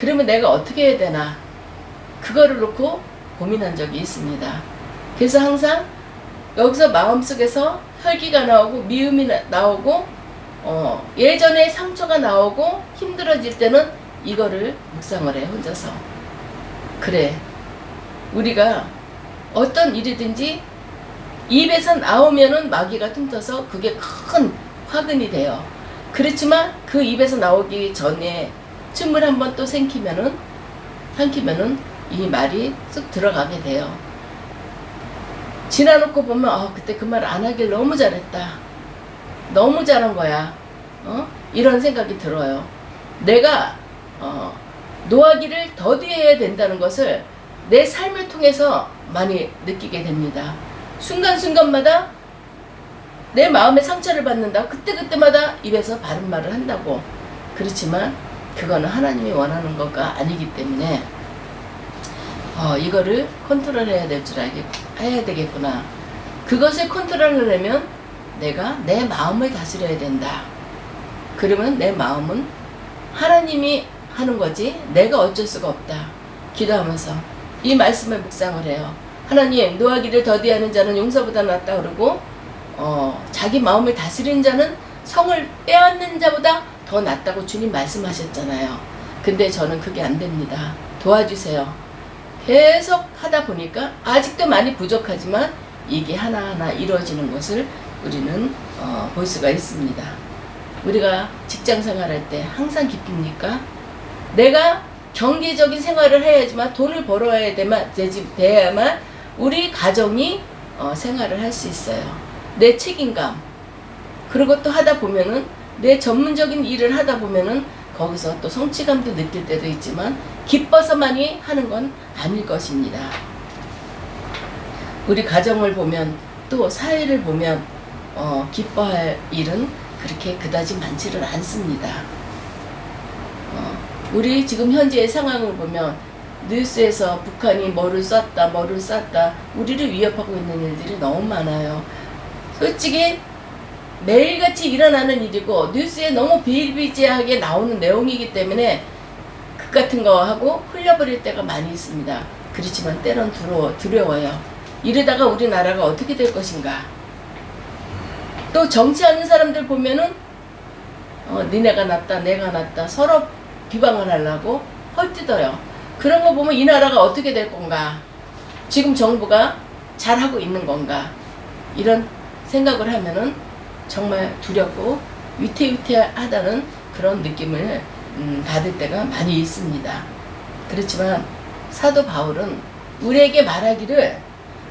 그러면 내가 어떻게 해야 되나? 그거를 놓고 고민한 적이 있습니다. 그래서 항상 여기서 마음속에서 혈기가 나오고 미움이 나오고 예전에 상처가 나오고 힘들어질 때는 이거를 묵상을 해, 혼자서. 그래, 우리가 어떤 일이든지 입에서 나오면은 마귀가 틈터서 그게 큰 화근이 돼요. 그렇지만 그 입에서 나오기 전에 춤을 한번 또 삼키면은 이 말이 쑥 들어가게 돼요. 지나놓고 보면 그때 그 말 안 하길 너무 잘했다. 너무 잘한 거야. 이런 생각이 들어요. 내가 노하기를 더디해야 된다는 것을 내 삶을 통해서 많이 느끼게 됩니다. 순간순간마다 내 마음의 상처를 받는다. 그때그때마다 입에서 바른 말을 한다고. 그렇지만 그거는 하나님이 원하는 것가 아니기 때문에 이거를 컨트롤해야 될 줄 해야 되겠구나. 그것을 컨트롤하려면 내가 내 마음을 다스려야 된다. 그러면 내 마음은 하나님이 하는 거지 내가 어쩔 수가 없다. 기도하면서 이 말씀을 묵상을 해요. 하나님, 노하기를 더디하는 자는 용서보다 낫다 그러고 자기 마음을 다스리는 자는 성을 빼앗는 자보다 더 낫다고 주님 말씀하셨잖아요. 근데 저는 그게 안 됩니다. 도와주세요. 계속 하다 보니까 아직도 많이 부족하지만 이게 하나하나 이루어지는 것을 우리는 볼 수가 있습니다. 우리가 직장 생활할 때 항상 기쁩니까? 내가 경제적인 생활을 해야지만 돈을 벌어야 돼야만 우리 가정이 생활을 할 수 있어요. 내 책임감. 그리고 또 하다 보면은 내 전문적인 일을 하다 보면은 거기서 또 성취감도 느낄 때도 있지만 기뻐서만이 하는 건 아닐 것입니다. 우리 가정을 보면 또 사회를 보면 기뻐할 일은 그렇게 그다지 많지를 않습니다. 우리 지금 현재의 상황을 보면 뉴스에서 북한이 뭐를 쐈다 우리를 위협하고 있는 일들이 너무 많아요. 솔직히 매일같이 일어나는 일이고 뉴스에 너무 비일비재하게 나오는 내용이기 때문에 그 같은 거 하고 흘려버릴 때가 많이 있습니다. 그렇지만 때론 두려워요. 이러다가 우리나라가 어떻게 될 것인가. 또 정치하는 사람들 보면은 니네가 낫다 내가 낫다 서로 비방을 하려고 헐뜯어요. 그런 거 보면 이 나라가 어떻게 될 건가, 지금 정부가 잘하고 있는 건가, 이런 생각을 하면은 정말 두렵고 위태위태하다는 그런 느낌을 받을 때가 많이 있습니다. 그렇지만 사도 바울은 우리에게 말하기를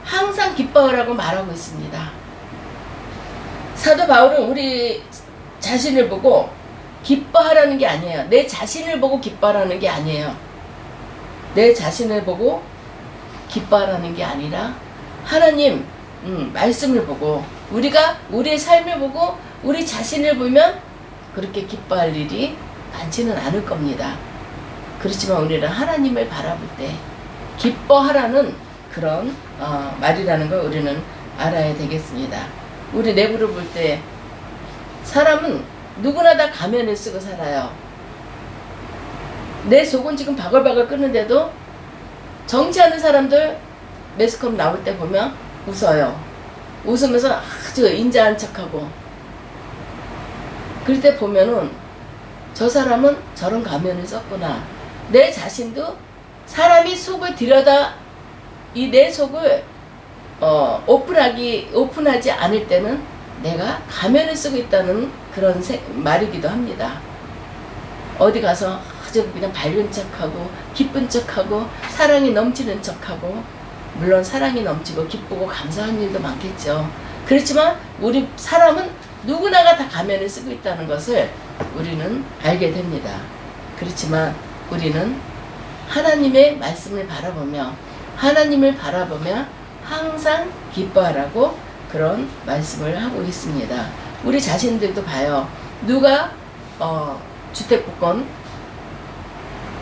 항상 기뻐하라고 말하고 있습니다. 사도 바울은 우리 자신을 보고 기뻐하라는 게 아니에요. 내 자신을 보고 기뻐하라는 게 아니에요. 내 자신을 보고 기뻐하라는 게 아니라 하나님 말씀을 보고 우리가 우리의 삶을 보고 우리 자신을 보면 그렇게 기뻐할 일이 많지는 않을 겁니다. 그렇지만 우리는 하나님을 바라볼 때 기뻐하라는 그런 말이라는 걸 우리는 알아야 되겠습니다. 우리 내부를 볼 때 사람은 누구나 다 가면을 쓰고 살아요. 내 속은 지금 바글바글 끓는데도 정치하는 사람들 매스컴 나올 때 보면 웃어요. 웃으면서 아주 인자한 척하고. 그럴 때 보면은 저 사람은 저런 가면을 썼구나. 내 자신도 사람이 속을 들여다 이 내 속을 오픈하지 않을 때는 내가 가면을 쓰고 있다는 그런 말이기도 합니다. 어디 가서 아주 그냥 밝은 척하고 기쁜 척하고 사랑이 넘치는 척하고, 물론 사랑이 넘치고 기쁘고 감사한 일도 많겠죠. 그렇지만 우리 사람은 누구나가 다 가면을 쓰고 있다는 것을 우리는 알게 됩니다. 그렇지만 우리는 하나님의 말씀을 바라보며 항상 기뻐하라고 그런 말씀을 하고 있습니다. 우리 자신들도 봐요. 누가 주택복권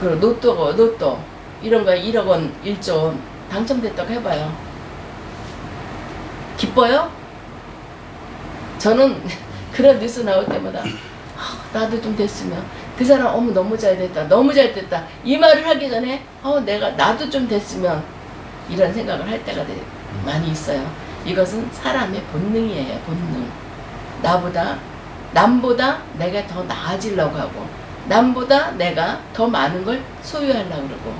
로또 이런 거에 1억 원 1조 원 당첨됐다고 해봐요. 기뻐요? 저는 그런 뉴스 나올 때마다 나도 좀 됐으면, 그 사람 어머 너무 잘 됐다, 너무 잘 됐다 이 말을 하기 전에 내가 나도 좀 됐으면 이런 생각을 할 때가 많이 있어요. 이것은 사람의 본능이에요. 본능. 남보다 내가 더 나아지려고 하고 남보다 내가 더 많은 걸 소유하려고 그러고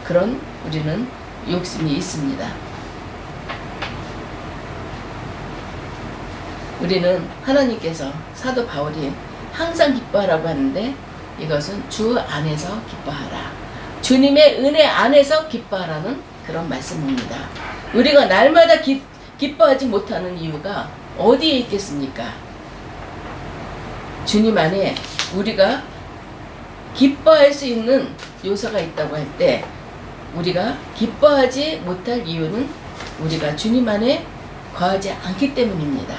그런 우리는 욕심이 있습니다. 우리는 하나님께서 사도 바울이 항상 기뻐하라고 하는데 이것은 주 안에서 기뻐하라. 주님의 은혜 안에서 기뻐하라는 그런 말씀입니다. 우리가 날마다 기뻐하지 못하는 이유가 어디에 있겠습니까? 주님 안에 우리가 기뻐할 수 있는 요소가 있다고 할 때 우리가 기뻐하지 못할 이유는 우리가 주님 안에 거하지 않기 때문입니다.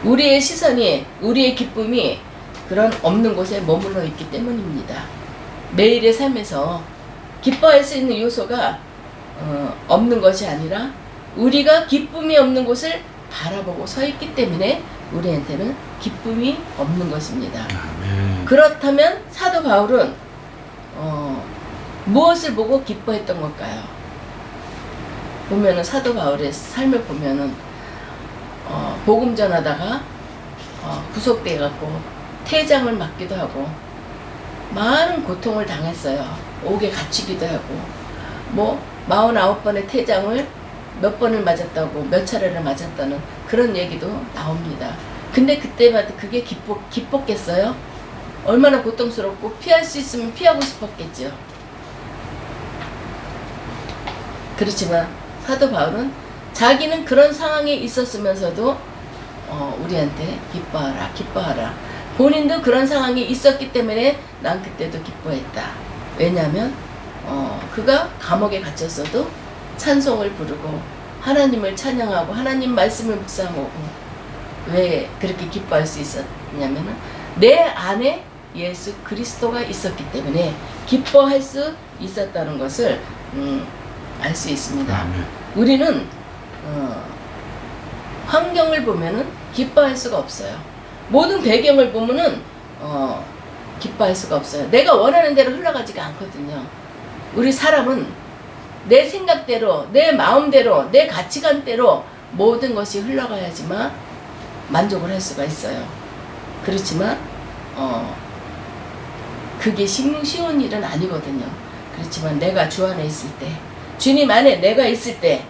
우리의 시선이, 우리의 기쁨이 그런 없는 곳에 머물러 있기 때문입니다. 매일의 삶에서 기뻐할 수 있는 요소가 없는 것이 아니라 우리가 기쁨이 없는 곳을 바라보고 서 있기 때문에 우리한테는 기쁨이 없는 것입니다. 아멘. 그렇다면 사도 바울은 무엇을 보고 기뻐했던 걸까요? 보면은 사도 바울의 삶을 보면은 복음 전하다가 구속돼 갖고 태장을 맞기도 하고 많은 고통을 당했어요. 옥에 갇히기도 하고 뭐 49번의 태장을 몇 번을 맞았다고 몇 차례를 맞았다는 그런 얘기도 나옵니다. 근데 그때마다 그게 기뻤겠어요? 얼마나 고통스럽고 피할 수 있으면 피하고 싶었겠죠. 그렇지만 사도 바울은 자기는 그런 상황에 있었으면서도 우리한테 기뻐하라 기뻐하라. 본인도 그런 상황에 있었기 때문에 난 그때도 기뻐했다. 왜냐하면 그가 감옥에 갇혔어도 찬송을 부르고 하나님을 찬양하고 하나님 말씀을 묵상하고 왜 그렇게 기뻐할 수 있었냐면 내 안에 예수 그리스도가 있었기 때문에 기뻐할 수 있었다는 것을 알 수 있습니다. 우리는 환경을 보면은 기뻐할 수가 없어요. 모든 배경을 보면은 기뻐할 수가 없어요. 내가 원하는 대로 흘러가지가 않거든요. 우리 사람은 내 생각대로, 내 마음대로, 내 가치관대로 모든 것이 흘러가야지만 만족을 할 수가 있어요. 그렇지만 그게 쉬운 일은 아니거든요. 그렇지만 내가 주 안에 있을 때, 주님 안에 내가 있을 때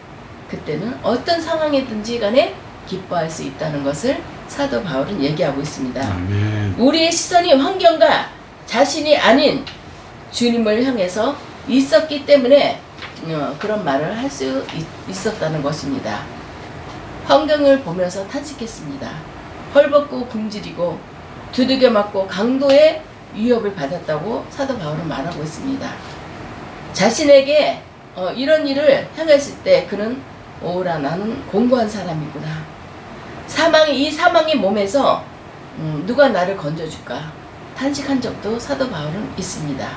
그때는 어떤 상황이든지 간에 기뻐할 수 있다는 것을 사도 바울은 얘기하고 있습니다. 아멘. 우리의 시선이 환경과 자신이 아닌 주님을 향해서 있었기 때문에 그런 말을 할 수 있었다는 것입니다. 환경을 보면서 탄식했습니다. 헐벗고 굶주리고 두들겨 맞고 강도의 위협을 받았다고 사도 바울은 말하고 있습니다. 자신에게 이런 일을 행했을 때 그는 오라 나는 공고한 사람이구나. 이 사망의 몸에서 누가 나를 건져줄까 탄식한 적도 사도 바울은 있습니다.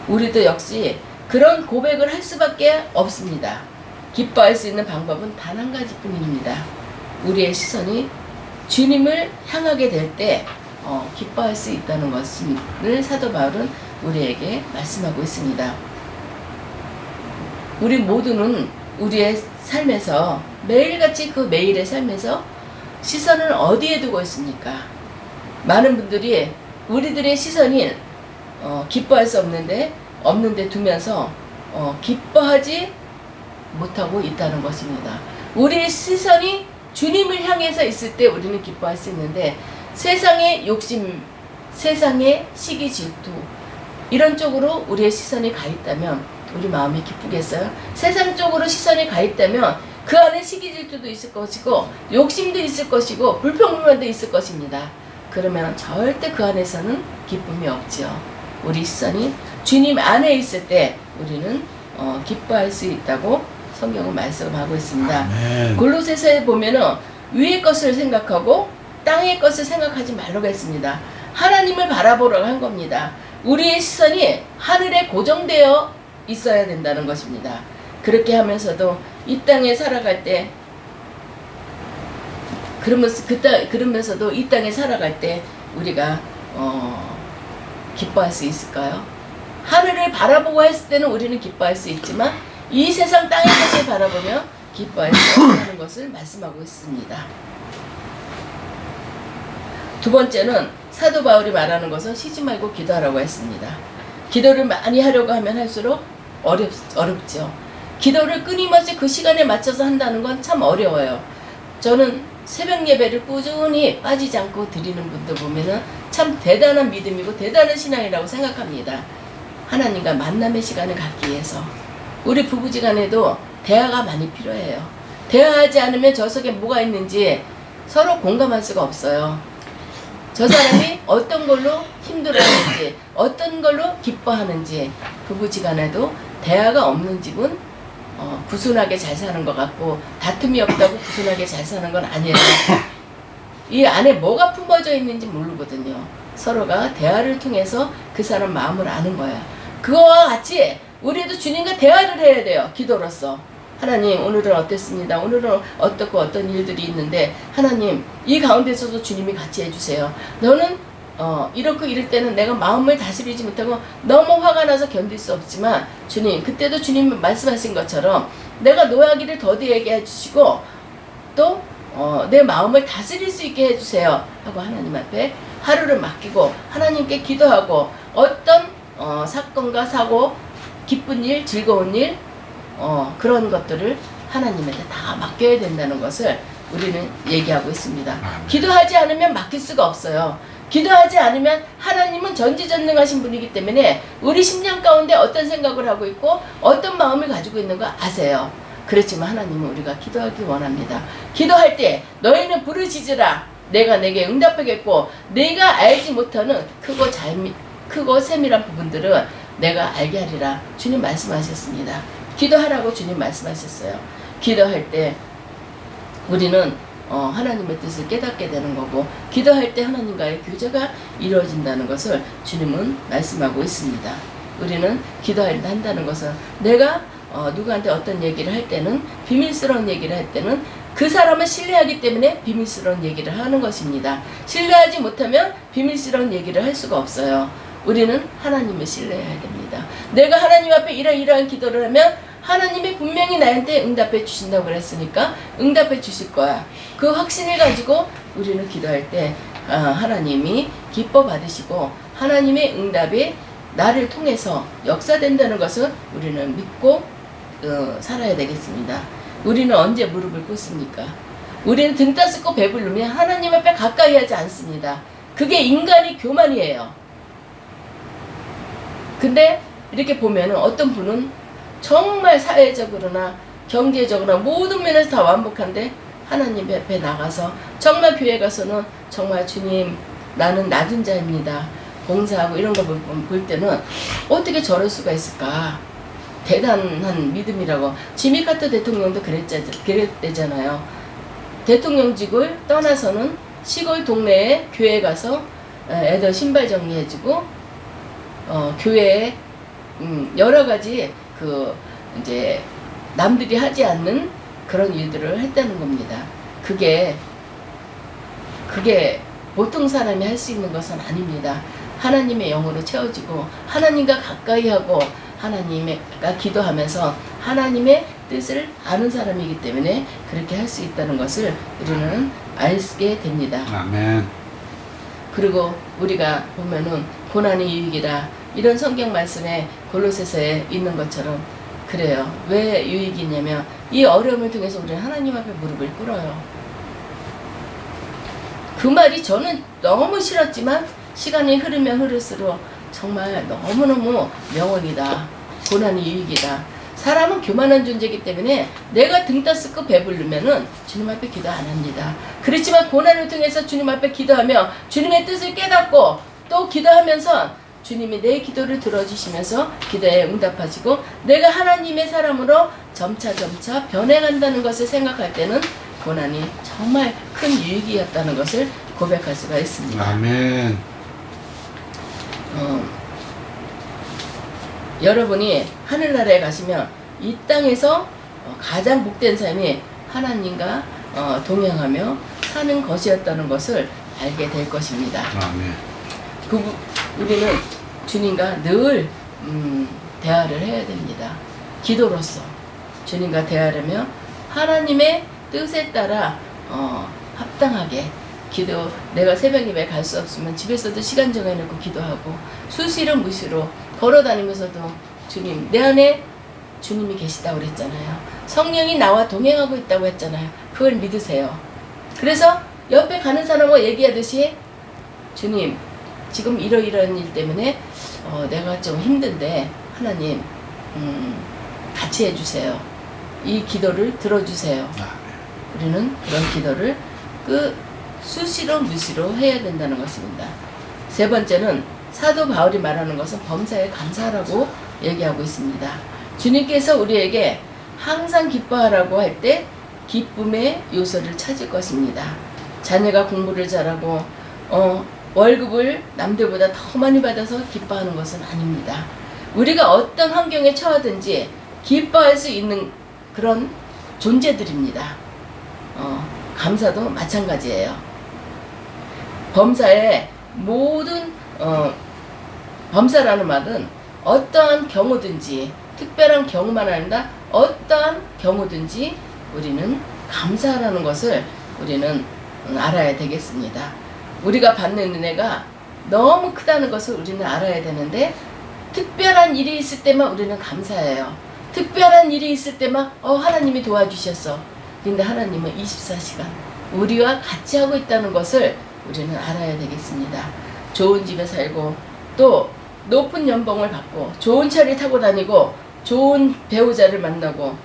우리도 역시 그런 고백을 할 수밖에 없습니다. 기뻐할 수 있는 방법은 단 한 가지뿐입니다. 우리의 시선이 주님을 향하게 될 때 기뻐할 수 있다는 것을 사도 바울은 우리에게 말씀하고 있습니다. 우리 모두는 우리의 삶에서 매일같이 그 매일의 삶에서 시선을 어디에 두고 있습니까? 많은 분들이 우리들의 시선이 기뻐할 수 없는데 두면서 기뻐하지 못하고 있다는 것입니다. 우리의 시선이 주님을 향해서 있을 때 우리는 기뻐할 수 있는데 세상의 욕심, 세상의 시기 질투 이런 쪽으로 우리의 시선이 가 있다면 우리 마음이 기쁘겠어요? 세상 쪽으로 시선이 가 있다면 그 안에 시기 질투도 있을 것이고 욕심도 있을 것이고 불평불만도 있을 것입니다. 그러면 절대 그 안에서는 기쁨이 없죠. 우리 시선이 주님 안에 있을 때 우리는 기뻐할 수 있다고 성경은 말씀하고 있습니다. 아멘. 골로새서에 보면은 위의 것을 생각하고 땅의 것을 생각하지 말라고 했습니다. 하나님을 바라보라고 한 겁니다. 우리의 시선이 하늘에 고정되어 있어야 된다는 것입니다. 그렇게 하면서도 이 땅에 살아갈 때 그러면서도 이 땅에 살아갈 때 우리가 기뻐할 수 있을까요? 하늘을 바라보고 했을 때는 우리는 기뻐할 수 있지만 이 세상 땅의 것을 바라보며 기뻐할 수 없다는 것을 말씀하고 있습니다. 두 번째는 사도 바울이 말하는 것은 쉬지 말고 기도하라고 했습니다. 기도를 많이 하려고 하면 할수록 어렵죠. 기도를 끊임없이 그 시간에 맞춰서 한다는 건 참 어려워요. 저는 새벽 예배를 꾸준히 빠지지 않고 드리는 분들 보면은 참 대단한 믿음이고 대단한 신앙이라고 생각합니다. 하나님과 만남의 시간을 갖기 위해서 우리 부부지간에도 대화가 많이 필요해요. 대화하지 않으면 저 속에 뭐가 있는지 서로 공감할 수가 없어요. 저 사람이 어떤 걸로 힘들어하는지 어떤 걸로 기뻐하는지 부부지간에도 대화가 없는 집은 구순하게 잘 사는 것 같고 다툼이 없다고 구순하게 잘 사는 건 아니에요. 이 안에 뭐가 품어져 있는지 모르거든요. 서로가 대화를 통해서 그 사람 마음을 아는 거야. 그거와 같이 우리도 주님과 대화를 해야 돼요. 기도로서. 하나님 오늘은 어땠습니다. 오늘은 어떻고 어떤 일들이 있는데 하나님 이 가운데서도 주님이 같이 해주세요. 너는 이렇고 이럴 때는 내가 마음을 다스리지 못하고 너무 화가 나서 견딜 수 없지만 주님 그때도 주님 말씀하신 것처럼 내가 노하기를 더디게 해주시고 또 내 마음을 다스릴 수 있게 해주세요 하고 하나님 앞에 하루를 맡기고 하나님께 기도하고 어떤 사건과 사고 기쁜 일 즐거운 일 그런 것들을 하나님한테 다 맡겨야 된다는 것을 우리는 얘기하고 있습니다. 기도하지 않으면 맡길 수가 없어요. 기도하지 않으면 하나님은 전지전능하신 분이기 때문에 우리 심령 가운데 어떤 생각을 하고 있고 어떤 마음을 가지고 있는 거 아세요. 그렇지만 하나님은 우리가 기도하기 원합니다. 기도할 때 너희는 부르짖으라 내가 내게 응답하겠고 내가 알지 못하는 크고 세밀한 부분들은 내가 알게 하리라 주님 말씀하셨습니다. 기도하라고 주님 말씀하셨어요. 기도할 때 우리는 하나님의 뜻을 깨닫게 되는 거고 기도할 때 하나님과의 교제가 이루어진다는 것을 주님은 말씀하고 있습니다. 우리는 한다는 것은 내가 누구한테 어떤 얘기를 할 때는 비밀스러운 얘기를 할 때는 그 사람을 신뢰하기 때문에 비밀스러운 얘기를 하는 것입니다. 신뢰하지 못하면 비밀스러운 얘기를 할 수가 없어요. 우리는 하나님을 신뢰해야 됩니다. 내가 하나님 앞에 이러이러한 기도를 하면 하나님이 분명히 나한테 응답해 주신다고 그랬으니까 응답해 주실 거야. 그 확신을 가지고 우리는 기도할 때 하나님이 기뻐 받으시고 하나님의 응답이 나를 통해서 역사된다는 것을 우리는 믿고 살아야 되겠습니다. 우리는 언제 무릎을 꿇습니까? 우리는 등 따스고 배부르면 하나님 앞에 가까이 하지 않습니다. 그게 인간의 교만이에요. 근데 이렇게 보면은 어떤 분은 정말 사회적으로나 경제적으로나 모든 면에서 다 완벽한데 하나님 앞에 나가서 정말 교회 가서는 정말 주님 나는 낮은 자입니다. 봉사하고 이런 거 볼 때는 어떻게 저럴 수가 있을까? 대단한 믿음이라고. 지미 카터 대통령도 그랬대잖아요. 대통령직을 떠나서는 시골 동네에 교회 가서 애들 신발 정리해주고 교회에 여러 가지 이제 남들이 하지 않는 그런 일들을 했다는 겁니다. 그게 보통 사람이 할 수 있는 것은 아닙니다. 하나님의 영으로 채워지고 하나님과 가까이 하고 하나님과 기도하면서 하나님의 뜻을 아는 사람이기 때문에 그렇게 할 수 있다는 것을 우리는 알게 됩니다. 아멘. 그리고 우리가 보면은 고난이 유익이다 이런 성경 말씀에 골로새서에 있는 것처럼 그래요. 왜 유익이냐면 이 어려움을 통해서 우리는 하나님 앞에 무릎을 꿇어요. 그 말이 저는 너무 싫었지만 시간이 흐르면 흐를수록 정말 너무너무 명언이다. 고난이 유익이다. 사람은 교만한 존재이기 때문에 내가 등 따스고 배부르면은 주님 앞에 기도 안 합니다. 그렇지만 고난을 통해서 주님 앞에 기도하며 주님의 뜻을 깨닫고 또 기도하면서 주님이 내 기도를 들어주시면서 기도에 응답하시고 내가 하나님의 사람으로 점차 변해간다는 것을 생각할 때는 고난이 정말 큰 유익이었다는 것을 고백할 수가 있습니다. 아멘. 여러분이 하늘나라에 가시면 이 땅에서 가장 복된 삶이 하나님과 동행하며 사는 것이었다는 것을 알게 될 것입니다. 아멘. 우리는 주님과 늘 대화를 해야 됩니다. 기도로서 주님과 대화하려면 하나님의 뜻에 따라 합당하게 기도, 내가 새벽 예배 갈 수 없으면 집에서도 시간 정해놓고 기도하고 수시로 무시로 걸어다니면서도 주님, 내 안에 주님이 계시다고 그랬잖아요. 성령이 나와 동행하고 있다고 했잖아요. 그걸 믿으세요. 그래서 옆에 가는 사람과 얘기하듯이 주님, 지금 이러이러한 일 때문에 내가 좀 힘든데 하나님 같이 해주세요. 이 기도를 들어주세요. 우리는 그런 기도를 수시로 무시로 해야 된다는 것입니다. 세 번째는 사도 바울이 말하는 것은 범사에 감사하라고 얘기하고 있습니다. 주님께서 우리에게 항상 기뻐하라고 할 때 기쁨의 요소를 찾을 것입니다. 자녀가 공부를 잘하고 월급을 남들보다 더 많이 받아서 기뻐하는 것은 아닙니다. 우리가 어떤 환경에 처하든지 기뻐할 수 있는 그런 존재들입니다. 감사도 마찬가지예요. 범사의 모든 범사라는 말은 어떠한 경우든지 특별한 경우만 아니라 어떠한 경우든지 우리는 감사라는 것을 우리는 알아야 되겠습니다. 우리가 받는 은혜가 너무 크다는 것을 우리는 알아야 되는데 특별한 일이 있을 때만 우리는 감사해요. 특별한 일이 있을 때만 하나님이 도와주셨어. 근데 하나님은 24시간 우리와 같이 하고 있다는 것을 우리는 알아야 되겠습니다. 좋은 집에 살고 또 높은 연봉을 받고 좋은 차를 타고 다니고 좋은 배우자를 만나고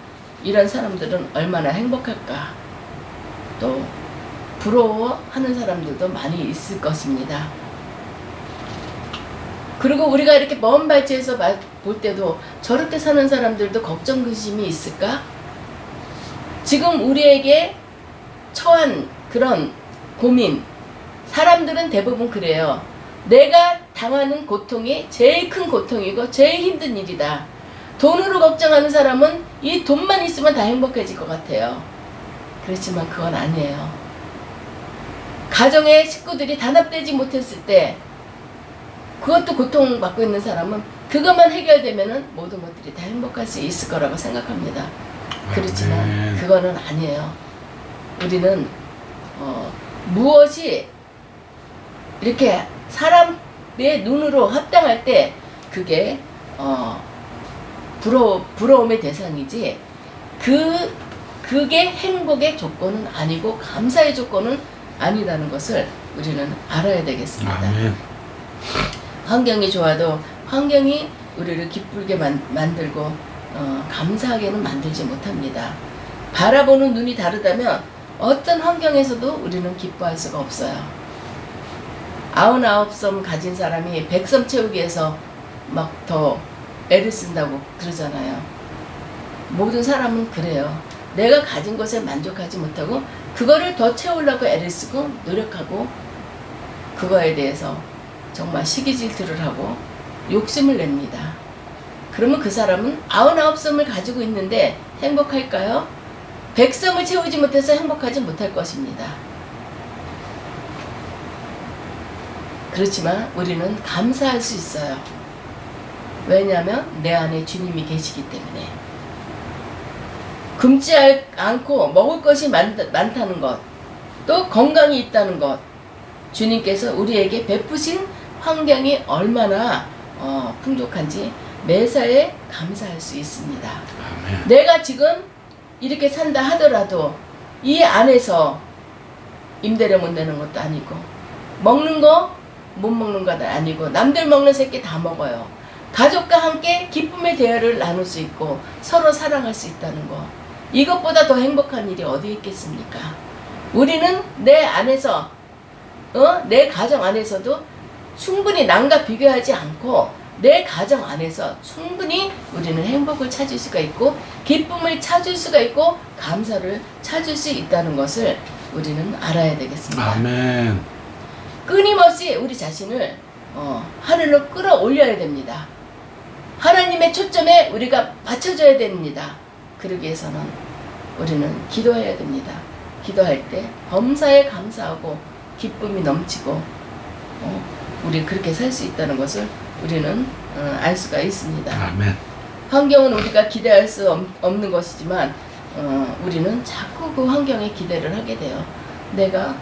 이런 사람들은 얼마나 행복할까. 또 부러워하는 사람들도 많이 있을 것입니다. 그리고 우리가 이렇게 먼 발치에서 볼 때도 저렇게 사는 사람들도 걱정 근심이 있을까? 지금 우리에게 처한 그런 고민, 사람들은 대부분 그래요. 내가 당하는 고통이 제일 큰 고통이고 제일 힘든 일이다. 돈으로 걱정하는 사람은 이 돈만 있으면 다 행복해질 것 같아요. 그렇지만 그건 아니에요. 가정의 식구들이 단합되지 못했을 때 그것도 고통받고 있는 사람은 그것만 해결되면은 모든 것들이 다 행복할 수 있을 거라고 생각합니다. 그렇지만 그거는 아니에요. 우리는 무엇이 이렇게 사람의 눈으로 합당할 때 그게 부러움의 대상이지 그게 행복의 조건은 아니고 감사의 조건은 아니라는 것을 우리는 알아야 되겠습니다. 아멘. 환경이 좋아도 환경이 우리를 기쁘게 만들고 감사하게는 만들지 못합니다. 바라보는 눈이 다르다면 어떤 환경에서도 우리는 기뻐할 수가 없어요. 99섬 가진 사람이 100섬 채우기 위해서 막 더 애를 쓴다고 그러잖아요. 모든 사람은 그래요. 내가 가진 것에 만족하지 못하고 그거를 더 채우려고 애를 쓰고 노력하고 그거에 대해서 정말 시기질투를 하고 욕심을 냅니다. 그러면 그 사람은 99섬을 가지고 있는데 행복할까요? 100섬을 채우지 못해서 행복하지 못할 것입니다. 그렇지만 우리는 감사할 수 있어요. 왜냐하면 내 안에 주님이 계시기 때문에. 굶지 않고 먹을 것이 많다는 것, 또 건강이 있다는 것, 주님께서 우리에게 베푸신 환경이 얼마나 풍족한지 매사에 감사할 수 있습니다. 아멘. 내가 지금 이렇게 산다 하더라도 이 안에서 임대료 못 내는 것도 아니고 먹는 거 못 먹는 것도 아니고 남들 먹는 새끼 다 먹어요. 가족과 함께 기쁨의 대화를 나눌 수 있고 서로 사랑할 수 있다는 거, 이것보다 더 행복한 일이 어디 있겠습니까? 우리는 내 안에서 내 가정 안에서도 충분히 남과 비교하지 않고 내 가정 안에서 충분히 우리는 행복을 찾을 수가 있고 기쁨을 찾을 수가 있고 감사를 찾을 수 있다는 것을 우리는 알아야 되겠습니다. 아멘. 끊임없이 우리 자신을 하늘로 끌어올려야 됩니다. 하나님의 초점에 우리가 맞춰줘야 됩니다. 그러기 위해서는 우리는 기도해야 됩니다. 기도할 때 범사에 감사하고 기쁨이 넘치고 우리 그렇게 살 수 있다는 것을 우리는 알 수가 있습니다. 아멘. 환경은 우리가 기대할 수 없는 것이지만 우리는 자꾸 그 환경에 기대를 하게 돼요. 내가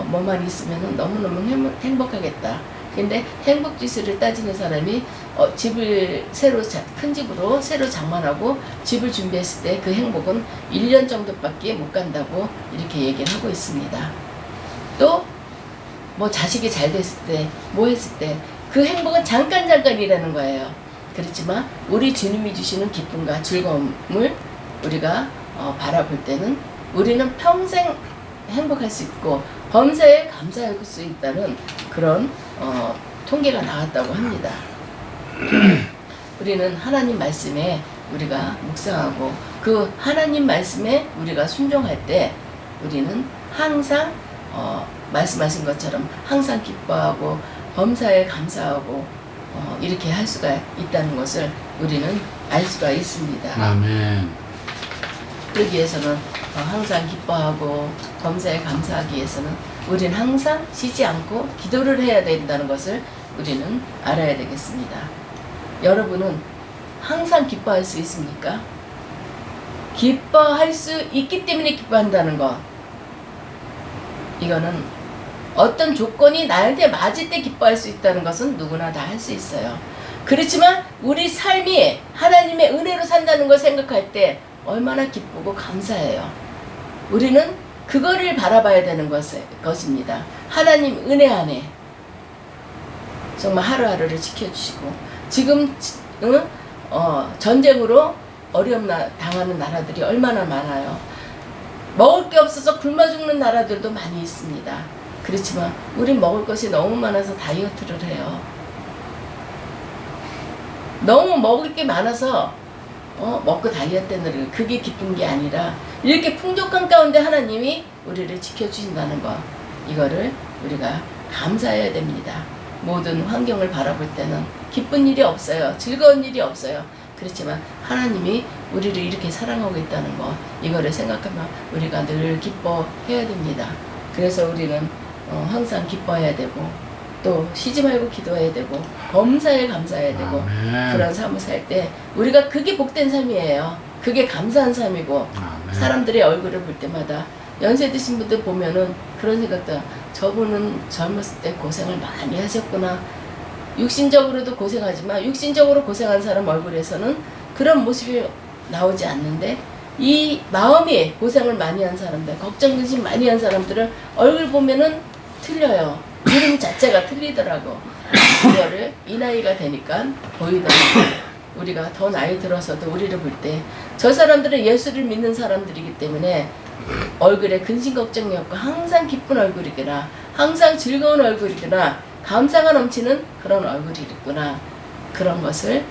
뭐만 있으면 너무너무 행복하겠다. 근데 행복지수를 따지는 사람이 집을 큰 집으로 새로 장만하고 집을 준비했을 때 그 행복은 1년 정도밖에 못 간다고 이렇게 얘기를 하고 있습니다. 또 뭐 자식이 잘 됐을 때 뭐 했을 때 그 행복은 잠깐이라는 거예요. 그렇지만 우리 주님이 주시는 기쁨과 즐거움을 우리가 바라볼 때는 우리는 평생 행복할 수 있고 범사에 감사할 수 있다는 그런 통계가 나왔다고 합니다. 우리는 하나님 말씀에 우리가 묵상하고 그 하나님 말씀에 우리가 순종할 때 우리는 항상 말씀하신 것처럼 항상 기뻐하고 범사에 감사하고 이렇게 할 수가 있다는 것을 우리는 알 수가 있습니다. 아멘. 그러기 위해서는 항상 기뻐하고 범사에 감사하기 위해서는 우리는 항상 쉬지 않고 기도를 해야 된다는 것을 우리는 알아야 되겠습니다. 여러분은 항상 기뻐할 수 있습니까? 기뻐할 수 있기 때문에 기뻐한다는 것, 이거는 어떤 조건이 나한테 맞을 때 기뻐할 수 있다는 것은 누구나 다 할 수 있어요. 그렇지만 우리 삶이 하나님의 은혜로 산다는 걸 생각할 때 얼마나 기쁘고 감사해요. 우리는 그거를 바라봐야 되는 것입니다. 하나님 은혜 안에 정말 하루하루를 지켜주시고, 지금 전쟁으로 어려움 당하는 나라들이 얼마나 많아요. 먹을 게 없어서 굶어 죽는 나라들도 많이 있습니다. 그렇지만 우린 먹을 것이 너무 많아서 다이어트를 해요. 너무 먹을 게 많아서 먹고 다이어트는 그게 기쁜 게 아니라 이렇게 풍족한 가운데 하나님이 우리를 지켜주신다는 것, 이거를 우리가 감사해야 됩니다. 모든 환경을 바라볼 때는 기쁜 일이 없어요. 즐거운 일이 없어요. 그렇지만 하나님이 우리를 이렇게 사랑하고 있다는 것, 이거를 생각하면 우리가 늘 기뻐해야 됩니다. 그래서 우리는 항상 기뻐해야 되고 또 쉬지 말고 기도해야 되고 범사에 감사해야 되고 아멘. 그런 삶을 살 때 우리가 그게 복된 삶이에요. 그게 감사한 삶이고 아멘. 사람들의 얼굴을 볼 때마다 연세 드신 분들 보면은 그런 생각도, 저분은 젊었을 때 고생을 많이 하셨구나. 육신적으로도 고생하지만 육신적으로 고생한 사람 얼굴에서는 그런 모습이 나오지 않는데 이 마음이 고생을 많이 한 사람들, 걱정 근심 많이 한 사람들은 얼굴 보면은 틀려요. 이름 자체가 틀리더라고. 그거를 이 나이가 되니까 보이더라고. 우리가 더 나이 들어서도 우리를 볼 때 저 사람들은 예수를 믿는 사람들이기 때문에 얼굴에 근심 걱정이 없고 항상 기쁜 얼굴이구나, 항상 즐거운 얼굴이구나, 감사가 넘치는 그런 얼굴이구나, 그런 것을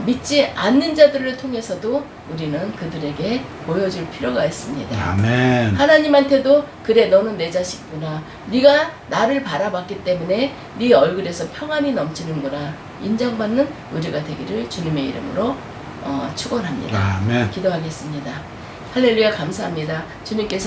믿지 않는 자들을 통해서도 우리는 그들에게 보여줄 필요가 있습니다. 아멘. 하나님한테도 그래, 너는 내 자식구나, 네가 나를 바라봤기 때문에 네 얼굴에서 평안이 넘치는구나 인정받는 우리가 되기를 주님의 이름으로 축원합니다. 아멘. 기도하겠습니다. 할렐루야. 감사합니다. 주님께서